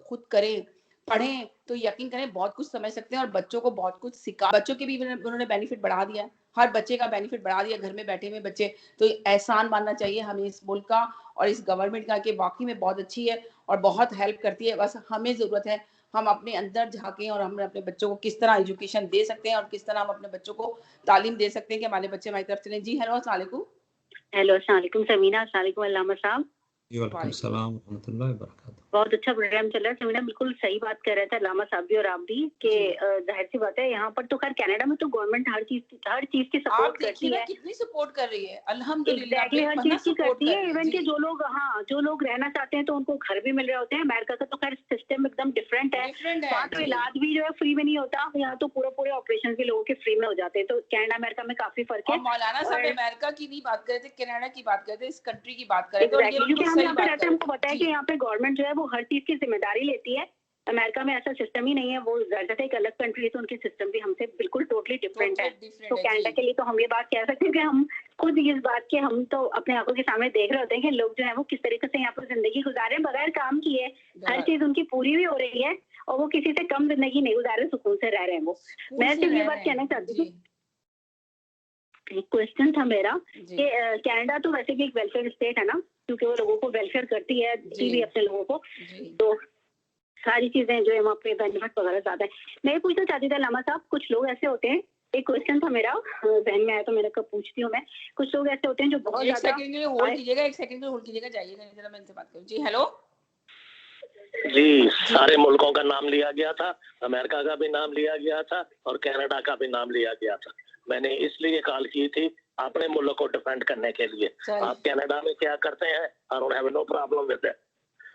खुद करें, पढ़ें, तो यकीन करें बहुत कुछ समझ सकते हैं और बच्चों को बहुत कुछ सिखा बच्चों के भी उन्होंने बेनिफिट बढ़ा दिया है। हर बच्चे का बेनिफिट बढ़ा दिया, घर में बैठे हुए बच्चे, तो एहसान मानना चाहिए हमें इस मुल्क का और इस गवर्नमेंट का कि वाक़ई में बहुत अच्छी है और बहुत हेल्प करती है। बस हमें ज़रूरत है, हम अपने अंदर झाँकें और हम अपने बच्चों को किस तरह एजुकेशन दे सकते हैं और किस तरह हम अपने बच्चों को तालीम दे सकते हैं कि हमारे बच्चे हमारी तरफ चलें। जी, हेलो, अस्सलाम वालेकुम। हेलो, अस्सलाम वालेकुम समीना, अस्सलाम वालेकुम अल्लामा साहब। जी, वालेकुम सलाम व रहमतुल्लाहि व बरकातहू। बहुत अच्छा प्रोग्राम चल रहा है। समीना बिल्कुल सही बात कह रहे थे अल्लामा साहब भी और आप भी कि ज़ाहिर-सी बात है यहाँ पर तो खैर कनाडा में तो गवर्नमेंट हर चीज़ की सपोर्ट करती है। कितनी सपोर्ट कर रही है, अल्हम्दुलिल्लाह। एग्ज़ैक्टली हर चीज़ की करती है। इवन कि जो लोग रहना चाहते हैं तो उनको घर भी मिल रहे होते हैं। अमेरिका का तो खैर सिस्टम एकदम डिफरेंट है। वहाँ तो इलाज भी जो है फ्री में नहीं होता, यहाँ तो पूरे ऑपरेशन भी लोगों के फ्री में हो जाते हैं। तो कनाडा अमेरिका में काफ़ी फ़र्क है। मौलाना साहब अमेरिका की नहीं बात कर रहे थे, कनाडा की बात कर रहे थे, इस कंट्री की बात कर रहे थे और ये क्योंकि हम यहाँ पे रहते हैं, हमको पता है कि जी। यहाँ पे गवर्नमेंट जो है वो हर चीज़ की ज़िम्मेदारी लेती है। अमेरिका में ऐसा सिस्टम ही नहीं है, वो ज़्यादा एक अलग कंट्री है तो उनके सिस्टम भी हमसे बिल्कुल टोटली डिफरेंट है। तो कनाडा के लिए तो हम ये बात कह सकते हैं कि हम खुद इस बात के हम तो अपने आंखों के सामने देख रहे होते हैं कि लोग जो है वो किस तरीके से यहाँ पर जिंदगी गुजारे बगैर काम किए, हर चीज़ उनकी पूरी भी हो रही है और वो किसी से कम जिंदगी नहीं गुजारे, सुकून से रह रहे हैं वो। मैं सिर्फ ये बात कहना चाहती हूँ, एक क्वेश्चन था मेरा कि कनाडा तो वैसे भी एक वेलफेयर स्टेट है ना, क्योंकि वो लोगों को वेलफेयर करती है, दी भी अपने लोगों को, तो सारी चीजें जो है वहाँ पे बेनिफिट वगैरह ज्यादा है। मैं ये पूछना चाहती थी अल्लामा साहब, कुछ लोग ऐसे होते हैं, एक क्वेश्चन था मेरा जहन में आया तो मैंने कब पूछती हूँ मैं, कुछ लोग ऐसे होते हैं जो बहुत ज्यादा एक सेकंड के लिए होल्ड कीजिएगा, जाइएगा जरा मैं इनसे बात करूँ। जी, हेलो। जी, सारे मुल्कों का नाम लिया गया था, अमेरिका का भी नाम लिया गया था और कनाडा का भी नाम लिया गया था। मैंने इसलिए कॉल की थी अपने मुल्क को डिफेंड करने के लिए। आप कनाडा में क्या करते हैं? I don't have no problem with that.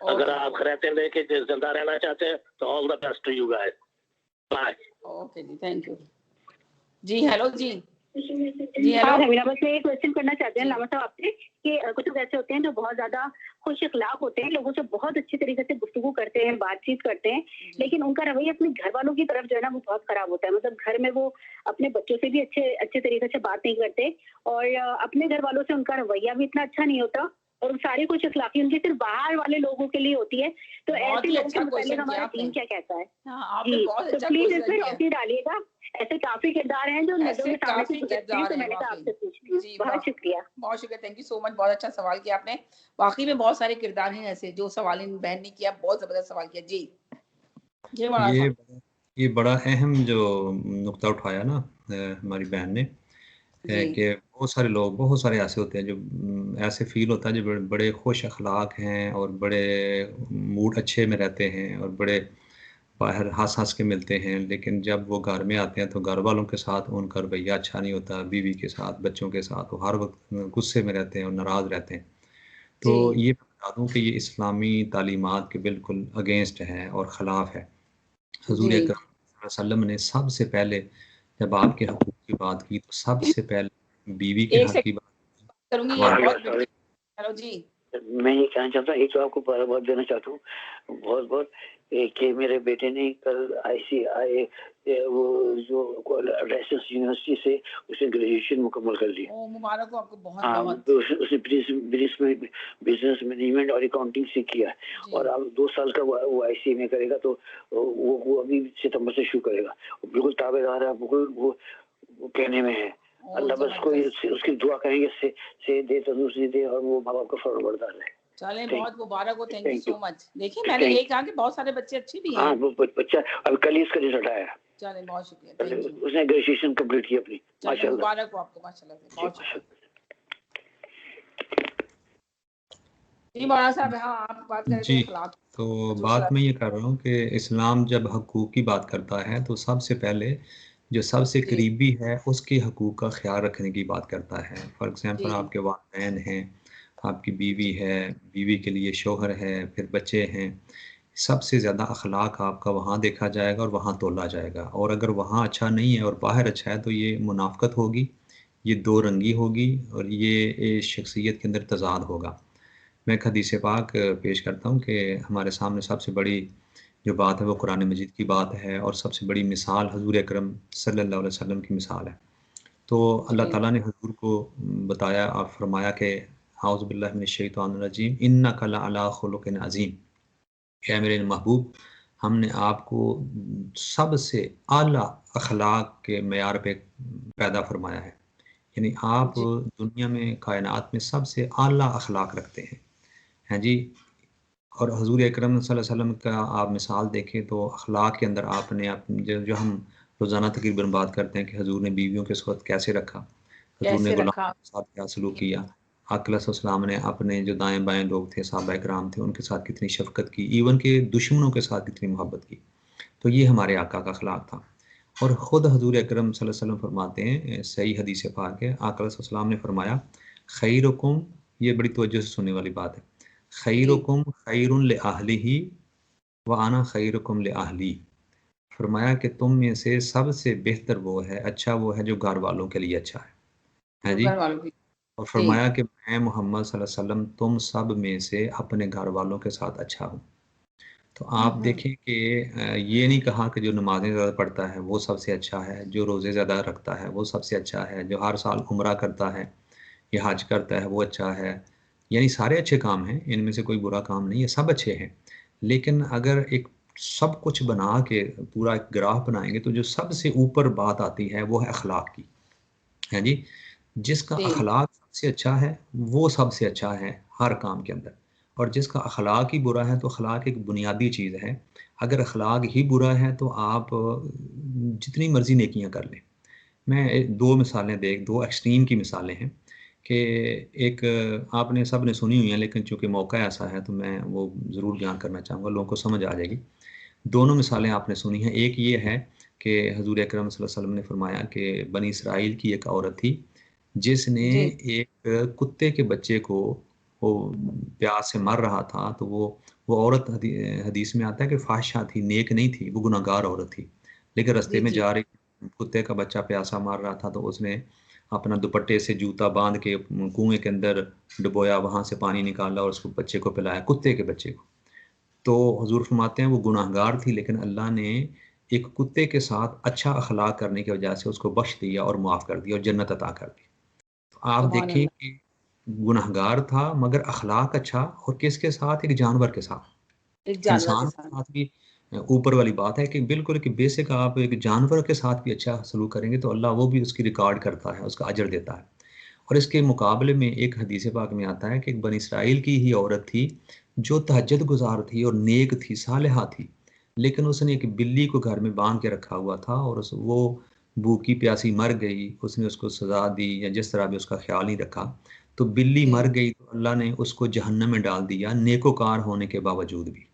अगर आप खैरियत लेके जिंदा रहना चाहते हैं तो all the best to you guys. Bye. Okay जी, थैंक यू। जी, हेलो जी। जी, हेलो। मेरा बस मैं एक क्वेश्चन करना चाहते हैं अल्लामा साहब आपसे कि कुछ लोग ऐसे होते हैं जो बहुत ज्यादा खुश अखलाक होते हैं, लोगों से बहुत अच्छी तरीके से गुफ्तगू करते हैं, बातचीत करते हैं, लेकिन उनका रवैया अपने घर वालों की तरफ जो है ना वो बहुत खराब होता है। मतलब घर में वो अपने बच्चों से भी अच्छे तरीके से बात नहीं करते और अपने घर वालों से उनका रवैया भी इतना अच्छा नहीं होता और सारी कुछ अखलाकी उनकी सिर्फ बाहर वाले लोगों के लिए होती है। तो ऐसे लोगों के मुताबिक हमारा दीन क्या कहता है? जी, तो प्लीज इसमें रोशनी डालिएगा। ऐसे काफी किरदार हैं जो नजरों के सामने से गुजरते हैं, तो मैंने कहा आपसे पूछती हूँ। बहुत शुक्रिया। बहुत शुक्रिया, थैंक यू सो मच। बहुत अच्छा सवाल किया आपने। वाकई में बहुत सारे किरदार हैं ऐसे जो सवाल इन बहन ने किया, बहुत जबरदस्त सवाल किया। जी, ये बड़ा अहम जो नुक्ता उठाया ना हमारी बहन ने, है कि बहुत सारे ऐसे होते हैं जो ऐसे फील होता है जो बड़े खुश अखलाक हैं और बड़े मूड अच्छे में रहते हैं और बड़े बाहर हँस-हँस के मिलते हैं, लेकिन जब वो घर में आते हैं तो घर वालों के साथ उनका रवैया अच्छा नहीं होता, बीवी के साथ, बच्चों के साथ, वो हर वक़्त गुस्से में रहते हैं और नाराज़ रहते हैं। तो ये मैं बता दूँ कि ये इस्लामी तालीमात के बिल्कुल अगेंस्ट है और ख़िलाफ़ है। हुज़ूर अकरम सल्लल्लाहु अलैहि वसल्लम ने सबसे पहले जब आपके हकूक़ की बात की तो सबसे पहले बीवी के हक़ की बात करूँगी। हेलो जी। मैं ये कहना चाहता हूँ, एक तो आपको बहुत देना चाहता हूँ बहुत कि मेरे बेटे ने कल ICI वो जो रेसिडेंस यूनिवर्सिटी से उसने ग्रेजुएशन मुकम्मल कर ली। मुबारक हो आपको बहुत। तो उसने बिजनेस मैनेजमेंट और अकाउंटिंग से किया और अब 2 साल का वो ICI में करेगा, तो वो अभी सितंबर से शुरू करेगा। बिल्कुल ताबेदार है, बिल्कुल वो कहने में है। अल्लाह बस कोई उसकी दुआ करेंगे से दे, तंदुरुस्ती दे और वो माँ बाप का फर्जबरदार है। चले, बहुत मुबारक हो, थैंक यू सो मच। देखिए मैंने यही कहा कि बहुत सारे बच्चे अच्छे भी हैं। हाँ, वो बच्चा अभी कल ही इसका रिजल्ट आया। चले, बहुत शुक्रिया, थैंक यू। उसने ग्रेजुएशन कंप्लीट की अपनी, माशाल्लाह। मुबारक हो आपको, माशाल्लाह से, बहुत शुक्रिया। जी मौलाना साहब, हाँ आप बात कर रहे थे अखलाक। तो बात मैं ये कर रहा हूँ कि इस्लाम जब हकूक़ की बात करता है तो सबसे पहले जो सबसे करीबी है उसके हकूक़ का ख्याल रखने की बात करता है। फॉर एग्ज़ाम्पल आपके वालिदैन हैं, आपकी बीवी है, बीवी के लिए शौहर है, फिर बच्चे हैं। सबसे ज़्यादा अखलाक आपका वहाँ देखा जाएगा और वहाँ तोला जाएगा, और अगर वहाँ अच्छा नहीं है और बाहर अच्छा है तो ये मुनाफ़िक़त होगी, ये दो रंगी होगी और ये शख्सियत के अंदर तज़ाद होगा। मैं एक हदीस पाक पेश करता हूँ कि हमारे सामने सबसे बड़ी जो बात है वो कुरान मजीद की बात है और सबसे बड़ी मिसाल हुज़ूर अकरम सल्लल्लाहु अलैहि वसल्लम की मिसाल है। तो अल्लाह ताला ने हुज़ूर को बताया और फरमाया कि औज़ु बिल्लाहि मिनश शैतानिर रजीम, इन्नका लअला खुलुक़िन अज़ीम। क्या मेरे महबूब, हमने आपको सबसे आला अखलाक के मेयार पे पैदा फरमाया है, यानी आप जी दुनिया में कायनात में सबसे आला अखलाक रखते हैं जी। और हजूर अकरम सल्लल्लाहु अलैहि वसल्लम का आप मिसाल देखें तो अखलाक के अंदर आपने जो हम रोज़ाना तकरीबन बात करते हैं कि हजूर ने बीवियों के साथ कैसे रखा, हजूर ने कैसे गुलाम रखा। के साथ क्या सलूक किया, आकलसलाम ने अपने जो दाएं बाएं लोग थे सहाबा कराम थे उनके साथ कितनी शफकत की, इवन के दुश्मनों के साथ कितनी मोहब्बत की। तो ये हमारे आका का अखलाक था। और ख़ुद हजूर अकरम सल्लल्लाहु अलैहि वसल्लम फरमाते हैं, सही हदीस पाक है, आकलसलाम ने फरमाया खैरुकुम, ये बड़ी तवज्जो से सुनने वाली बात है, जी खैरुकुम खैरुन ले अहलिही व आना खैरुकुम ले अहली। फरमाया कि तुम में से सबसे बेहतर वो है, अच्छा वो है जो घर वालों के लिए अच्छा है जो जी। घर वालों की। और जी फरमाया कि मैं मोहम्मद सल्लल्लाहु अलैहि वसल्लम तुम सब में से अपने घर वालों के साथ अच्छा हूँ। तो आप हम्म। देखें कि ये नहीं कहा कि जो नमाज़ें ज़्यादा पढ़ता है वो सबसे अच्छा है, जो रोज़े ज़्यादा रखता है वो सबसे अच्छा है, जो हर साल उम्रा करता है या हज करता है वो अच्छा है। यानी सारे अच्छे काम हैं, इनमें से कोई बुरा काम नहीं है, सब अच्छे हैं। लेकिन अगर एक सब कुछ बना के पूरा एक ग्राफ बनाएँगे तो जो सबसे ऊपर बात आती है वो है अखलाक की, है जी। जिसका जी अखलाक सबसे अच्छा है वो सबसे अच्छा है हर काम के अंदर। और जिसका अखलाक ही बुरा है तो अखलाक एक बुनियादी चीज़ है। अगर अखलाक ही बुरा है तो आप जितनी मर्ज़ी नेकियां कर लें। मैं दो मिसालें दो एक्सट्रीम की मिसालें हैं कि एक आपने सब ने सुनी हुई हैं, लेकिन चूंकि मौका ऐसा है तो मैं वो ज़रूर बयान करना चाहूँगा, लोगों को समझ आ जाएगी। दोनों मिसालें आपने सुनी हैं। एक ये है कि हजूर अकरम सल्लल्लाहु अलैहि वसल्लम ने फरमाया कि बनी इसराइल की एक औरत थी जिसने जी एक कुत्ते के बच्चे को, वो प्यास से मर रहा था, तो वो औरत हदीस में आता है कि फाहिशा थी, नेक नहीं थी, वो गुनहगार औरत थी। लेकिन रास्ते जी में जी जा रही, कुत्ते का बच्चा प्यासा मार रहा था तो उसने अपना दुपट्टे से जूता बांध के कुएं के अंदर डुबोया, वहां से पानी निकाला और उसको बच्चे को पिलाया, कुत्ते के बच्चे को। तो हुजूर फरमाते हैं वो गुनाहगार थी, लेकिन अल्लाह ने एक कुत्ते के साथ अच्छा अखलाक करने की वजह से उसको बख्श दिया और माफ़ कर दिया और जन्नत अता कर दी। तो आप सुभान देखें अल्लाह। कि गुनहगार था मगर अखलाक अच्छा, और किसके साथ? एक जानवर के साथ। एक जानवर के इंसान के साथ। साथ भी ऊपर वाली बात है कि बिल्कुल कि बेसिक आप एक जानवर के साथ भी अच्छा सलूक करेंगे तो अल्लाह वो भी उसकी रिकॉर्ड करता है, उसका अजर देता है। और इसके मुकाबले में एक हदीस पाक में आता है कि एक बनी इसराइल की ही औरत थी जो तहज्जुद गुज़ार थी और नेक थी, सालिहा थी। लेकिन उसने एक बिल्ली को घर में बांध के रखा हुआ था और वो भूखी प्यासी मर गई। उसने उसको सज़ा दी या जिस तरह भी उसका ख़्याल नहीं रखा। तो बिल्ली जी मर गई तो अल्लाह ने उसको जहन्नम में डाल दिया, नेकोकार होने के बावजूद भी।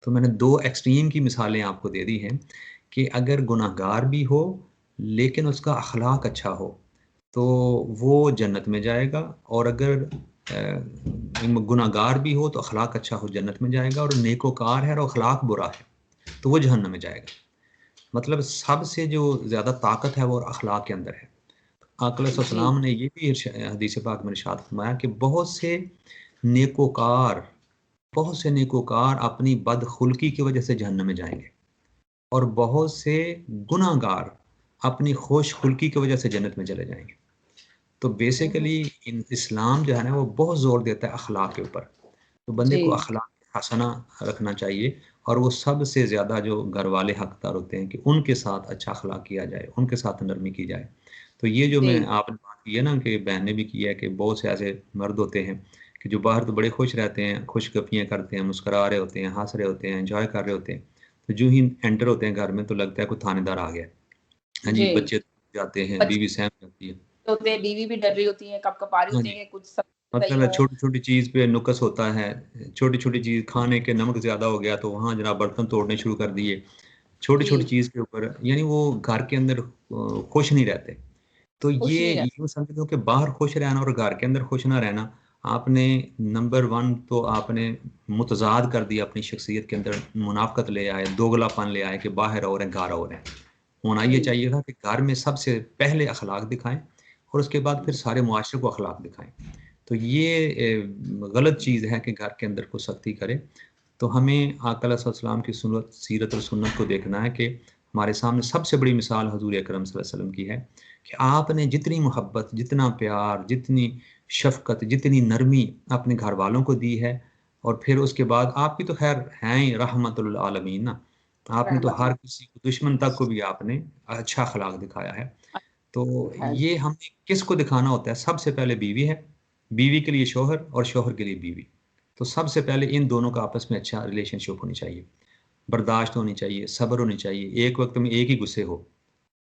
तो मैंने 2 एक्सट्रीम की मिसालें आपको दे दी हैं कि अगर गुनहगार भी हो, लेकिन उसका अखलाक अच्छा हो, तो वो जन्नत में जाएगा। और अगर गुनहगार भी हो तो अखलाक अच्छा हो, जन्नत में जाएगा। और नेकोकार है और अखलाक बुरा है तो वो जहन्नम में जाएगा। मतलब सबसे जो ज़्यादा ताकत है वो अखलाक के अंदर है। आका जी सल्लल्लाहु ने ये भी हदीस पाक में इरशाद फरमाया कि नेकोकार बहुत से नेकोकार अपनी बदखुल्की की वजह से जहन्नम में जाएंगे, और बहुत से गुनाहगार अपनी खुशखुल्की की वजह से जन्नत में चले जाएंगे। तो हम्म। बेसिकली इस्लाम जो है ना वो बहुत ज़ोर देता है अखलाक के ऊपर। तो बंदे जी को अखलाक हसना रखना चाहिए। और वो सबसे ज़्यादा जो घर वाले हकदार होते हैं कि उनके साथ अच्छा अखलाक किया जाए, उनके साथ नरमी की जाए। तो ये जो मैं जी आपने बात की है ना कि बहन ने भी की है कि बहुत से ऐसे मर्द होते हैं कि जो बाहर तो बड़े खुश रहते हैं, खुशगपियाँ करते हैं, मुस्कुरा रहे होते हैं, हँस रहे होते हैं, एंजॉय कर रहे होते हैं। तो जो ही एंटर होते हैं घर में तो लगता है कोई थानेदार आ गया है। हाँ जी, जी बच्चे जाते हैं, बच्चे बीवी सहम जाती है। होते हैं, बीवी भी डर रही होती है, कपा रही हाँ होती जी, है कि कुछ सब सही मतलब हो। छोटी-छोटी चीज़ पे नुक्स होता है, छोटी-छोटी चीज़ खाने के नमक ज़्यादा हो गया तो वहाँ जनाब बर्तन तोड़ने शुरू कर दिए। छोटी-छोटी जी चीज़ के ऊपर यानी वो घर के अंदर खुश नहीं रहते। तो खुश ये नहीं रहते। यूँ समझ लो कि बाहर खुश रहना और घर के अंदर खुश ना रहना, आपने नंबर 1 तो आपने मुतज़ाद कर दिया अपनी शख्सियत के अंदर, मुनाफ़िकत ले आए, दोगलापन ले आए कि बाहर और हैं, घर और हैं। होना ये जी चाहिए था कि घर में सबसे पहले अखलाक दिखाएँ और उसके बाद फिर सारे मुआशरे को अखलाक दिखाएँ। तो ये गलत चीज़ है कि घर के अंदर कोई सख्ती करे। तो हमें आका अलैहिस्सलाम की सुन्नत, सीरत और सुन्नत को देखना है कि हमारे सामने सबसे बड़ी मिसाल हज़ूर अकरम सल्लल्लाहु अलैहि वसल्लम की है कि आपने जितनी मोहब्बत, जितना प्यार, जितनी शफ़क़त, जितनी नरमी अपने घरवालों को दी है, और फिर उसके बाद आपकी तो खैर हैं ही रहमतुल आलमीन ना, आपने तो हर किसी को, दुश्मन तक को भी आपने अच्छा अखलाक दिखाया है। तो ये हमें किसको दिखाना होता है? सबसे पहले बीवी है, बीवी के लिए शोहर और शोहर के लिए बीवी। तो सबसे पहले इन दोनों का आपस में अच्छा रिलेशनशिप होनी चाहिए, बर्दाश्त होनी चाहिए, सब्र होनी चाहिए, एक वक्त में एक ही गुस्से हो,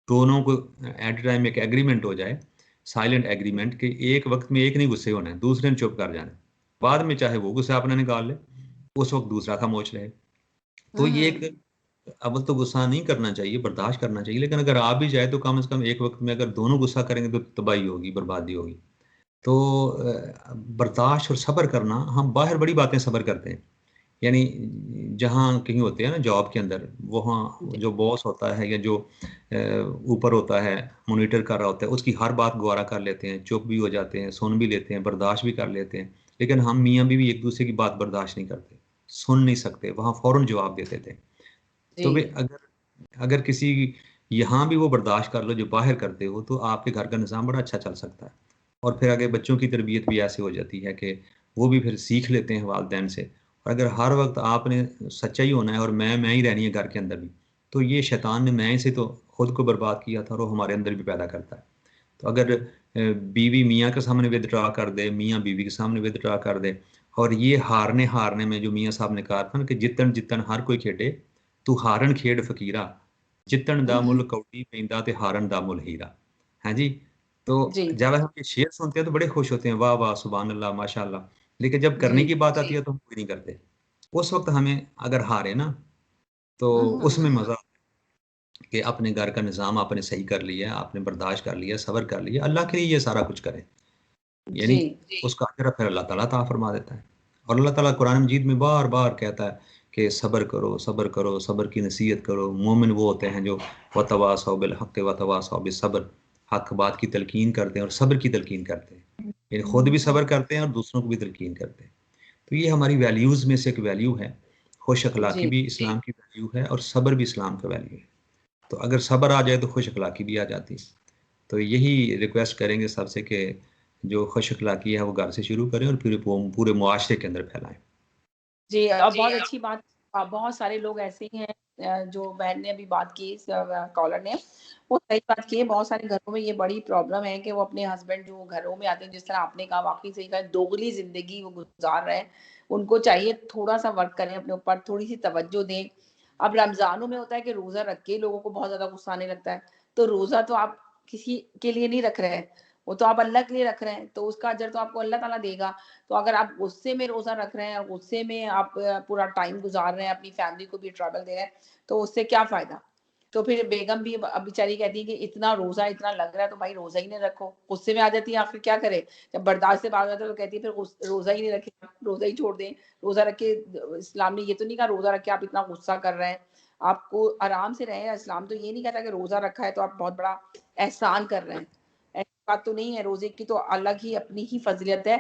दोनों को एट टाइम एक एग्रीमेंट हो जाए, साइलेंट एग्रीमेंट कि एक वक्त में एक नहीं गुस्से होना है, दूसरे ने चुप कर जाना है, बाद में चाहे वो गुस्सा अपना निकाल ले, उस वक्त दूसरा खामोश रहे। तो ये एक अव्वल तो गुस्सा नहीं करना चाहिए, बर्दाश्त करना चाहिए, लेकिन अगर आ भी जाए तो कम से कम एक वक्त में अगर दोनों गुस्सा करेंगे तो तबाही होगी, बर्बादी होगी। तो बर्दाश्त और सब्र करना, हम बाहर बड़ी बातें सब्र करते हैं, यानी जहाँ कहीं होते हैं ना जॉब के अंदर, वहाँ जो बॉस होता है या जो ऊपर होता है, मॉनिटर कर रहा होता है, उसकी हर बात गवारा कर लेते हैं, चुप भी हो जाते हैं, सुन भी लेते हैं, बर्दाश्त भी कर लेते हैं। लेकिन हम मियाँ बीवी एक दूसरे की बात बर्दाश्त नहीं करते, सुन नहीं सकते, वहाँ फौरन जवाब देते थे। तो भाई अगर अगर किसी यहाँ भी वो बर्दाश्त कर लो जो बाहर करते हो, तो आपके घर का निज़ाम बड़ा अच्छा चल सकता है। और फिर आगे बच्चों की तरबियत भी ऐसे हो जाती है कि वो भी फिर सीख लेते हैं वालिदैन से। और अगर हर वक्त आपने सच्चा ही होना है और मैं ही रहनी है घर के अंदर भी, तो ये शैतान ने मैं से तो खुद को बर्बाद किया था और वो हमारे अंदर भी पैदा करता है। तो अगर बीवी मियाँ के सामने विदड्रा कर दे, मियाँ बीवी के सामने विदड्रा कर दे, और ये हारने हारने में जो मियाँ साहब ने कहा था ना कि जितन जितन हर कोई खेडे, तू हारन खेड फकीरा, जितन दा मुल कौड़ी पैंदा ते हारन दा मुल हीरा। हाँ जी। तो जब हम ये शेर सुनते हैं तो बड़े खुश होते हैं, वाह वाह सुभान अल्लाह माशाअल्लाह, लेकिन जब करने की बात आती है तो हम कोई नहीं करते। उस वक्त हमें अगर हारे ना, तो उसमें मजा कि अपने घर का निज़ाम आपने सही कर लिया, आपने बर्दाश्त कर लिया, सब्र कर लिया, अल्लाह के लिए ये सारा कुछ करें, यानी उसका अजर फिर अल्लाह ताला अता फरमा देता है। और अल्लाह ताला कुरान मजीद में बार बार कहता है कि सब्र करो, सब्र करो, सब्र की नसीहत करो। मोमिन वो होते हैं जो वतवासौ बिल हक़ वतवासौ बिस्सब्र, हक बात की तलकीन करते हैं और सब्र की तलकीन करते हैं, यानी खुद भी सब्र करते हैं और दूसरों को भी तलकीन करते हैं। तो ये हमारी वैल्यूज़ में से एक वैल्यू है। खुश अखलाकी भी इस्लाम की वैल्यू है और सब्र भी इस्लाम का वैल्यू है। तो अगर सब्र आ जाए तो खुश अखलाकी भी आ जाती है। तो यही रिक्वेस्ट करेंगे सबसे कि जो खुश अखलाकी है वो घर से शुरू करें और फिर पूरे मुआशरे के अंदर फैलाएं। जी, अब बहुत अच्छी बात, बहुत सारे लोग ऐसे ही हैं, जो बहन ने अभी बात की, कॉलर ने, वो सही बात की है। बहुत सारे घरों में ये बड़ी प्रॉब्लम है कि वो अपने हस्बैंड जो घरों में आते हैं, जिस तरह आपने कहा, वाक़ई सही कहा, दोगली ज़िंदगी वो गुज़ार रहे हैं। उनको चाहिए थोड़ा-सा वर्क करें अपने ऊपर, थोड़ी-सी तवज्जो दें। अब रमज़ानों में होता है कि रोज़ा रख के लोगों को बहुत ज़्यादा गुस्सा आने लगता है, तो रोज़ा तो आप किसी के लिए नहीं रख रहे हैं, वो तो आप अल्लाह के लिए रख रहे हैं, तो उसका अजर तो आपको अल्लाह ताला देगा। तो अगर आप गुस्से में रोज़ा रख रहे हैं और गुस्से में आप पूरा टाइम गुज़ार रहे हैं, अपनी फैमिली को भी ट्रबल दे रहे हैं, तो उससे क्या फ़ायदा? तो फिर बेगम भी अब बेचारी कहती है कि इतना रोज़ा इतना लग रहा है तो भाई रोज़ा ही नहीं रखो। गुस्से में आ जाती है, आखिर क्या करे? जब बर्दाश्त से बाहर हो जाता है तो कहती है फिर रोज़ा ही नहीं रखें, रोज़ा ही छोड़ दें। रोज़ा रख के इस्लाम ने ये तो नहीं कहा रोज़ा रख के आप इतना गुस्सा कर रहे हैं। आपको आराम से रहें, इस्लाम तो ये नहीं कहता कि रोज़ा रखा है तो आप बहुत बड़ा एहसान कर रहे हैं। ऐसी बात तो नहीं है, रोज़े की तो अलग ही अपनी ही फ़ज़ीलत है।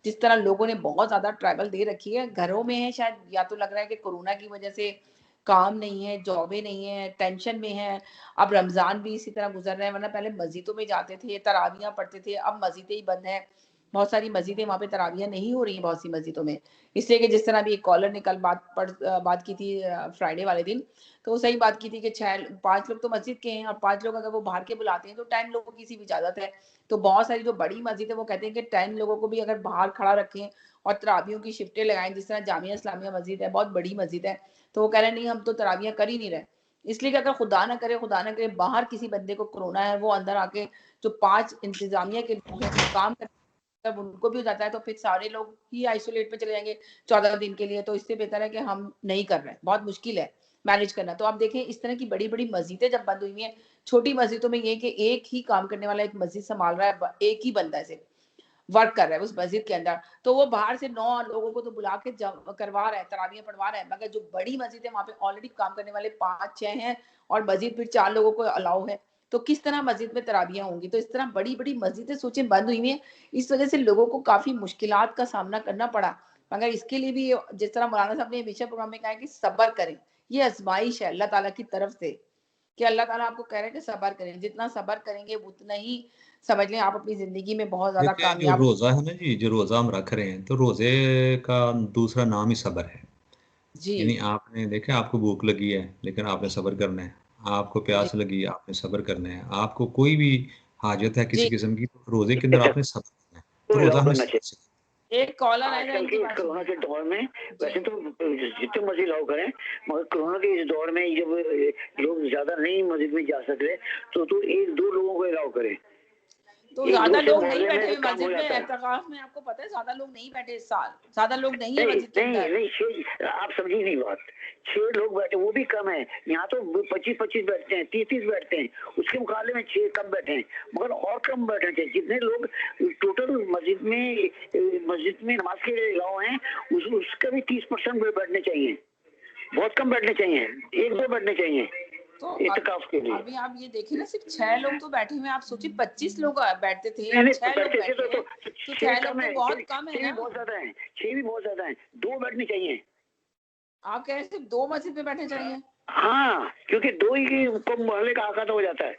जिस तरह लोगों ने बहुत ज़्यादा ट्रैवल दे रखी है, घरों में है शायद, या तो लग रहा है कि कोरोना की वज़ह से काम नहीं है, जॉबें नहीं है, टेंशन में है। अब रमज़ान भी इसी तरह गुज़र रहा है, वरना पहले मस्जिदों में जाते थे, तरावियाँ पढ़ते थे, अब मस्जिदें ही बंद हैं। बहुत सारी मस्जिदें, वहाँ पे तरावियाँ नहीं हो रही हैं बहुत सी मस्जिदों में। इसलिए कि जिस तरह अभी एक कॉलर ने कल बात की थी फ्राइडे वाले दिन, तो वो सही बात की थी कि 5 लोग तो मस्जिद के हैं और 5 लोग अगर वो बाहर के बुलाते हैं तो 10 लोगों की सिर्फ इजाज़त है। तो बहुत सारी जो बड़ी मस्जिद है वो कहते हैं कि 10 लोगों को भी अगर बाहर खड़ा रखें और तरावियों की शिफ्टें लगाएँ, जिस तरह जामिया इस्लामिया मस्जिद है, बहुत बड़ी मस्जिद है, तो वो कह रहे हैं नहीं हम तो तरावियाँ कर ही नहीं रहे। इसलिए कि अगर खुदा ना करे बाहर किसी बंदे को कोरोना है, वो अंदर आके जो 5 इंतज़ामिया के लोग हैं जो काम कर, जब उनको भी हो जाता है तो फिर सारे लोग ही आइसोलेट में चले जाएँगे 14 दिन के लिए, तो इससे बेहतर है कि हम नहीं कर रहे हैं। बहुत मुश्किल है मैनेज करना। तो आप देखें इस तरह की बड़ी-बड़ी मस्जिदें जब बंद हुई हैं, छोटी मस्जिदों में ये है कि एक ही काम करने वाला एक मस्जिद सँभाल रहा है, एक ही बंदा है सिर्फ़, वर्क कर रहा है उस मस्जिद के अंदर। तो वो बाहर से 9 लोगों को तो बुला के करवा रहा है, तरावियाँ पढ़वा रहा है, मगर जो बड़ी मस्जिद है वहाँ पे ऑलरेडी काम करने वाले 5-6 हैं और मस्जिद फिर 4 लोगों को अलाउ है। तो किस तरह मस्जिद में तरावियाँ होंगी? तो इस तरह बड़ी-बड़ी मस्जिदें सोचिए बंद हुई हैं, इस वज़ह से लोगों को काफ़ी मुश्किलात का सामना करना पड़ा। मगर इसके लिए भी जिस तरह मौलाना साहब ने हमेशा प्रोग्राम में कहा है कि सब्र करें, ये आज़माइश है अल्लाह ताला की तरफ से। कि अल्लाह ताला आपको कह रहे हैं कि सब्र करें, जितना सब्र करेंगे उतना ही समझ लें आप अपनी जिंदगी में बहुत ज्यादा देखिए जो कामयाब। रोज़ा है ना जी, जो रोज़ा हम रख रहे हैं तो रोज़े का दूसरा नाम ही सब्र है। जी यानी आपने देखा, आपको भूख लगी है लेकिन आपने सब्र करना है, आपको जी प्यास लगी है आपने सब्र करना है, आपको कोई भी हाजत है किसी जी। किस्म की तो रोज़े के अंदर अच्छा, आपने सब्र करना है। तो तो रोज़ा अलाउ हमें करना सब्र चाहिए। सिखाता एक कॉलर आया था, आजकल इनकी के बात कोरोना के सुनिए। दौर में वैसे जी तो जितने मर्जी अलाउ करें, मगर कोरोना के इस दौर में जब लोग ज्यादा नहीं मस्जिद में जा सक रहे तो एक दो लोगों को अलाउ करें। तो एक ज्यादा दो से लोग नहीं मोहल्ले बैठे हुए में काम हो मस्जिद में, जाता है। एतकाफ में आपको पता है ज्यादा लोग नहीं बैठे इस साल, ज्यादा लोग नहीं है नहीं मस्जिद के नहीं अंदर। नहीं, 6 आप समझी नहीं बात। 6 लोग बैठे, वो भी कम है। यहाँ तो 25-25 बैठते हैं, 30-30 बैठते हैं, उसके मुकाबले में 6 कम बैठे हैं, मगर और कम बैठने चाहिए। जितने लोग टोटल मस्जिद में नमाज के लिए अलाउ हैं, उसका भी 30% बैठने चाहिए। बहुत कम बैठने चाहिए, 1-2 बैठने चाहिए तो इत्तेकाफ के लिए। अभी आप ये देखिए ना, सिर्फ 6 लोग तो बैठे हुए हैं। आप सोचिए 25 लोग बैठते थे, नहीं अब नहीं, 6 लोग बैठते थे बैठे हैं, तो 6 6 लोग कम तो है, बहुत कम है 6 भी ना। बहुत ज्यादा है, 6 भी बहुत ज्यादा है, 2 बैठने चाहिए। आप कह रहे हैं सिर्फ 2 मस्जिद में बैठने चाहिए। हाँ, क्योंकि 2 ही को मोहल्ले का आका तो हो जाता है।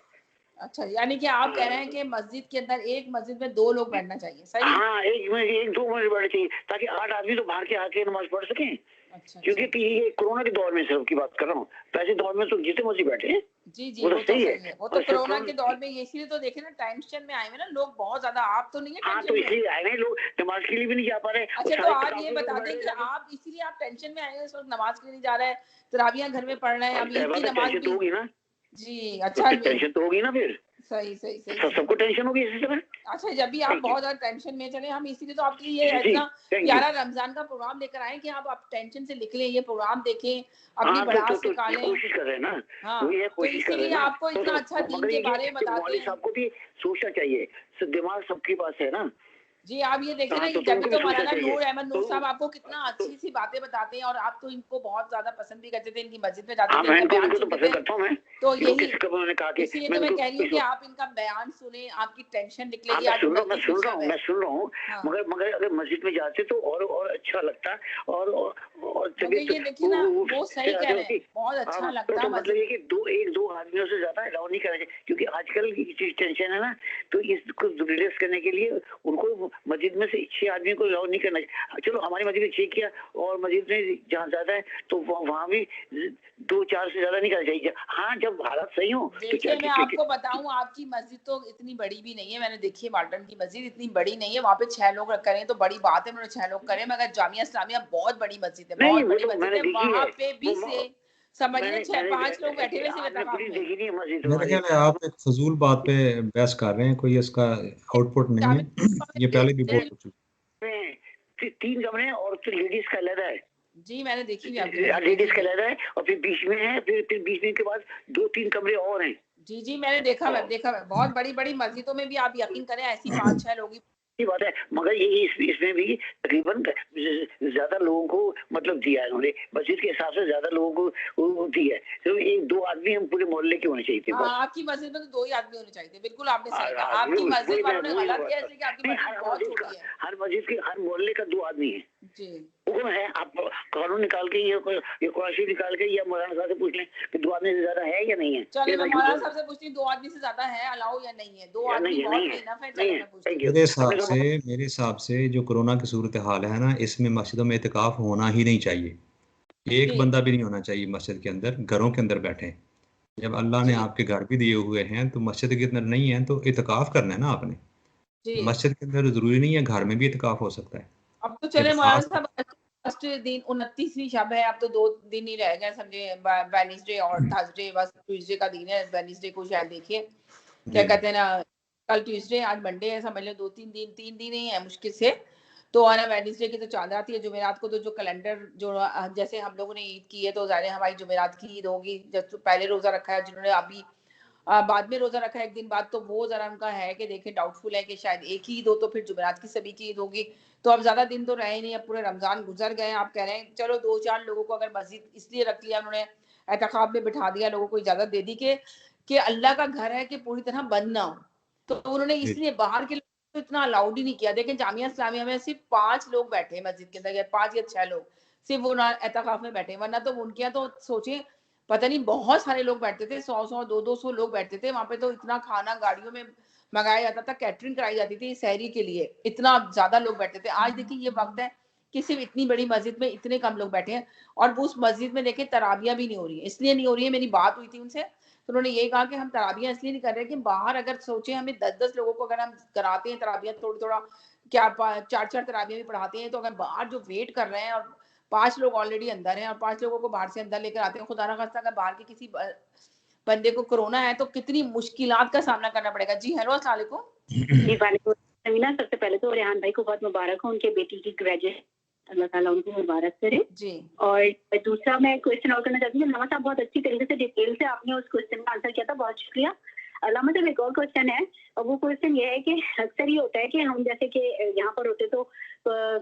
अच्छा, यानी कि आप कह रहे हैं कि मस्जिद के अंदर एक मस्जिद में 2 लोग बैठना चाहिए, सही। हाँ, एक 2 मिनट बैठने चाहिए ताकि 8 आदमी तो बाहर के आके नमाज पढ़ सकें। अच्छा क्योंकि अच्छा। ये कोरोना के दौर में सब की बात कर रहा हूँ, वैसे दौर में तो जितने मर्जी बैठे हैं जी जी, वो तो वो तो सही है। सही है, वो तो और कोरोना के दौर में ये इसीलिए तो देखे ना, टेंशन में आए हुए ना लोग बहुत ज्यादा। आप तो नहीं है हाँ, तो टेंशन में। इसलिए आए हैं लोग, नमाज के लिए भी नहीं जा पा रहे। अच्छा, तो आप ये बता दें कि आप इसीलिए आप टेंशन में आए हैं, इस वक्त नमाज के लिए नहीं जा रहे हैं, तरावियां घर में पढ़ रहे हैं, अब ईद की नमाज टेंशन तो भी। होगी ना, जी अच्छा। टेंशन तो होगी ना फिर। सही सही सही सही। सबको टेंशन होगी इसी तरह। अच्छा, जब भी आप थैंक यू बहुत ज्यादा टेंशन में चले, हम इसीलिए तो आपके लिए ये जी, इतना थैंक यू। प्यारा रमजान का प्रोग्राम लेकर आए कि आप टेंशन से निकलें, ये प्रोग्राम देखें, अपनी हाँ, भड़ास निकालें। कोशिश कर रहे हैं ना, हाँ, वही है, तो कोशिश कर रहे इसीलिए हैं ना। आपको इतना अच्छा दीन मगर के ये बारे में कि बताते मौलवी हैं। साहब को भी सोचना चाहिए, दिमाग सबके पास है ना। जी, आप ये देखें ना, हाँ, ये तो जब भी उनको भी तो सोचना मौलाना चाहिए। नूर अहमद नूर तो साहब आपको कितना अच्छी सी बातें बताते हैं, और आप तो इनको बहुत ज्यादा पसंद भी करते थे, इनकी मस्जिद में जाते हाँ, थे, मैं इनका बयान इनको तो सुनते पसंद थे। करता हूँ मैं। तो देखो यही किस कब उन्होंने कहा कि इसीलिए मैं तो मैं उनको कह रही हूँ कि आप इनका बयान सुने, आपकी टेंशन निकलेगी, मैं आप सुन रहा हूँ, मस्जिद में शब है। मैं सुन रहा हूँ। हाँ। मगर अगर मस्जिद में जाते तो और अच्छा लगता, और मगर तबीयत ये देखिए ना, वो सही कह रहे हैं, बहुत अच्छा लगता है तो मतलब मस्जिद। ये कि 1-2 आदमियों से ज्यादा अलाउ नहीं करना चाहिए, क्योंकि आजकल की चीज टेंशन है ना, तो इसको रिलेक्स करने के लिए उनको मस्जिद में से 6 आदमी को अलाउ नहीं करना चाहिए। चलो हमारी मस्जिद में 6 किया, और मस्जिद में जहाँ ज्यादा है तो वहाँ भी 2-4 से ज्यादा नहीं करना चाहिए। हाँ, जब हालत सही हो तो देखिए, मैं आपको बताऊं, आपकी मस्जिद तो इतनी बड़ी भी नहीं है, मैंने देखी है माल्टन की मस्जिद, इतनी बड़ी नहीं है, वहाँ पे 6 लोग करें तो बड़ी बात है, उन्होंने 6 लोग करें, मगर जामिया इस्लामिया बहुत बड़ी मस्जिद है, नहीं, बहुत वो बड़ी तो मस्जिद मैंने है, देखी वहाँ है। पे भी से समझिए 6-5 लोग बैठे हुए आपने सिर्फ पूरी में। देखी नहीं है मस्जिद मेरा हमारी। ख्याल है आप एक फजूल बात पे बहस कर रहे हैं, कोई इसका आउटपुट नहीं है। ये पहले भी बहुत हो चुका। 3 कमरे हैं और फिर लेडीज का अलग है। जी, मैंने देखी हुई आपकी मस्जिद, लेडीज देखी का हुई। अलग है, और फिर बीच में है, फिर बीच में के बाद 2-3 कमरे और हैं। जी जी, मैंने देखा है, बहुत बड़ी बड़ी मस्जिदों में भी आप यकीन करें ऐसी 5-6 लोग ही। ये बात है, मगर ये इसमें भी तकरीबन ज्यादा लोगों को मतलब दिया है उन्होंने, मस्जिद के हिसाब से ज्यादा लोगों को वो दी है, तो 1-2 आदमी हम पूरे मोहल्ले के होने चाहिए थे हाँ, बस। आपकी मस्जिद में तो 2 ही आदमी होने चाहिए थे, बिल्कुल आपने सही कहा। हाँ, आपकी मस्जिद वही वालों ने वही गलत बात किया, है। इसलिए कि आपकी नहीं, मस्जिद बहुत छोटी है। हर मस्जिद के हर मोहल्ले का 2 आदमी है। जी, हुक्म है, आप कानून निकाल के ये कुरान शरीफ निकाल के या मौलाना साहब से पूछ लें कि 2 आदमी से ज्यादा है या नहीं है। चलिए फिर मैं मैं झूठ मौलाना बोल साहब से पूछती हूँ, 2 आदमी से ज्यादा है अलाउ या नहीं है? 2 या आदमी नहीं है, बहुत नहीं है, इनफ है। नहीं चलिए है। मैं पूछती थैंक हूँ। यू। मेरे हिसाब से जो कोरोना की सूरत हाल है ना, इसमें मस्जिदों में इतिकाफ होना ही नहीं चाहिए। एक जी बंदा भी नहीं होना चाहिए मस्जिद के अंदर, घरों के अंदर बैठे। जब अल्लाह ने जी आपके घर भी दिए हुए हैं तो मस्जिद के अंदर नहीं है तो इतिकाफ करना है ना आपने। जी। मस्जिद के अंदर जरूरी नहीं है, घर में भी इतिकाफ हो सकता है। अब तो जब चले मौलाना खास साहब, फर्स्ट दिन 29वीं शब है, अब तो 2 दिन ही रह गए समझे, वेडनेसडे और थर्सडे, बस ट्यूसडे का दिन है, वेडनेसडे को शायद देखिए क्या जी कहते हैं ना, कल ट्यूसडे, आज मंडे है, समझ लो 3 दिन ही है मुश्किल से। तो आना वेडनेसडे की तो चांद आती है, जुमेरात को तो जो कैलेंडर जो जैसे हम लोगों ने ईद की है, तो ज़ाहिर है हमारी जुमेरात की ईद होगी, जब तो पहले रोजा रखा है, जिन्होंने अभी बाद में रोजा रखा है 1 दिन बाद, तो वो जरा उनका है कि देखें, डाउटफुल है कि शायद एक ही ईद हो, तो फिर जुमेरात की सभी की ईद होगी। तो अब ज्यादा दिन तो रहे नहीं, अब पूरे रमजान गुजर गए। आप कह रहे हैं चलो 2-4 लोगों को अगर मस्जिद इसलिए रख लिया उन्होंने, एहतिकाफ में बिठा दिया, लोगों को इजाजत दे दी कि अल्लाह का घर है कि पूरी तरह बंद ना हो, तो उन्होंने जी इसलिए बाहर के लोग तो इतना अलाउड ही नहीं किया। देखें जामिया इस्लामिया में सिर्फ 5 लोग बैठे मस्जिद के अंदर, या 5 या 6 लोग सिर्फ वो ना एहतिकाफ में बैठे, वरना तो उनके यहाँ तो सोचिए पता नहीं बहुत सारे लोग बैठते थे, 100-100 200-200 लोग बैठते थे वहां पे। तो इतना खाना गाड़ियों में मंगाया जाता था, कैटरिंग कराई जाती थी सहरी के लिए, इतना ज्यादा लोग बैठते थे। आज देखिए ये वक्त है कि सिर्फ इतनी बड़ी मस्जिद में इतने कम लोग बैठे हैं, और वो उस मस्जिद में देखिए तराबियां भी नहीं हो रही है। इसलिए नहीं हो रही है, मेरी बात हुई थी उनसे तो उन्होंने ये कहा कि हम तराबियां इसलिए नहीं कर रहे कि बाहर अगर सोचे हमें 10-10 लोगों को अगर हम कराते हैं तराबियां, थोड़ा क्या 4-4 तराबियां भी पढ़ाते हैं, तो अगर बाहर जो वेट कर रहे हैं और 5 लोग ऑलरेडी अंदर हैं और 5 लोगों को बाहर से अंदर लेकर आते हैं, खुदा ना खास्ता अगर बाहर के किसी बंदे को कोरोना है तो कितनी मुश्किलात का सामना करना पड़ेगा। जी हेलो, अस्सलाम वालेकुम। जी वालेकुम। समीना, सबसे पहले तो रेहान भाई को बहुत मुबारक हो, उनके बेटी की ग्रेजुएशन, अल्लाह ताला उनको मुबारक करे जी। और दूसरा मैं क्वेश्चन और करना चाहती हूँ। नवा साहब बहुत अच्छी तरीके से डिटेल से आपने उस क्वेश्चन का आंसर किया था, बहुत शुक्रिया। अलामा साहब एक और क्वेश्चन है, और वो क्वेश्चन ये है कि अक्सर ये होता है कि हम जैसे कि यहाँ पर होते तो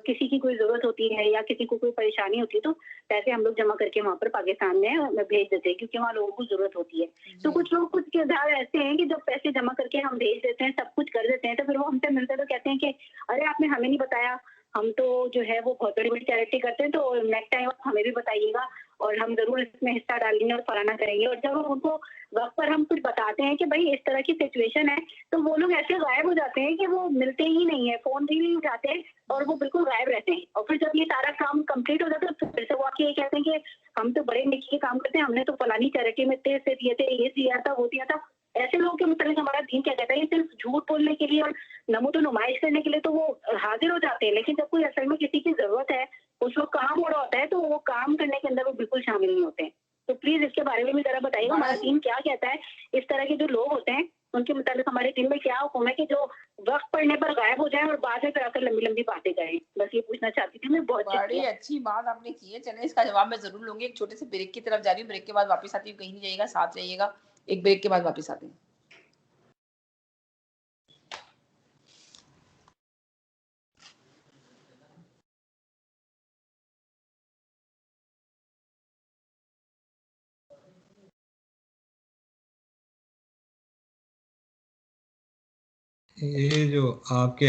किसी की कोई जरूरत होती है या किसी को कोई परेशानी होती है तो पैसे हम लोग जमा करके वहाँ पर पाकिस्तान में भेज देते हैं, क्योंकि वहाँ लोगों को जरूरत होती है। तो कुछ लोग कुछ किरदार ऐसे हैं कि जब पैसे जमा करके हम भेज देते हैं, सब कुछ कर देते हैं, तो फिर वो हमसे मिलते तो कहते हैं कि अरे आपने हमें नहीं बताया, हम तो जो है वो बहुत बड़ी बड़ी चैरिटी करते हैं, तो नेक्स्ट टाइम आप हमें भी बताइएगा और हम जरूर इसमें हिस्सा डालेंगे और फलाना करेंगे। और जब उनको वक्त पर हम कुछ बताते हैं कि भाई इस तरह की सिचुएशन है, तो वो लोग ऐसे गायब हो जाते हैं कि वो मिलते ही नहीं है, फोन भी नहीं उठाते और वो बिल्कुल गायब रहते हैं। और फिर जब ये सारा काम कंप्लीट हो जाता है तो फिर से वो आके ये कहते हैं कि हम तो बड़े नेकी के काम करते हैं, हमने तो फलानी चैरिटी में इतने दिए थे, ये दिया था, वो दिया था। ऐसे लोगों के मतलब हमारा दीन क्या कहता है, ये सिर्फ झूठ बोलने के लिए और नमो तो नुमाइश करने के लिए तो वो हाजिर हो जाते हैं, लेकिन जब कोई असल में किसी की जरूरत है, उस वक्त काम हो रहा होता है, तो वो काम करने के अंदर वो बिल्कुल शामिल नहीं होते हैं। तो प्लीज इसके बारे में भी जरा बताइएगा, हमारा दीन क्या कहता है इस तरह के जो लोग होते हैं उनके मुताबिक हमारे दिन में क्या हुक्म है कि जो वक्त पड़ने पर गायब हो जाए और बाद में फिर आकर लंबी लंबी बातें करें। बस ये पूछना चाहती थी मैं। बहुत बड़ी अच्छी बात आपने की है। चलिए इसका जवाब मैं जरूर लूंगी। एक छोटे से ब्रेक की तरफ जा रही हूँ, ब्रेक के बाद वापस आती हूँ, कहीं नहीं जाइएगा, साथ रहिएगा। एक ब्रेक के बाद वापस आते हैं। ये जो आपके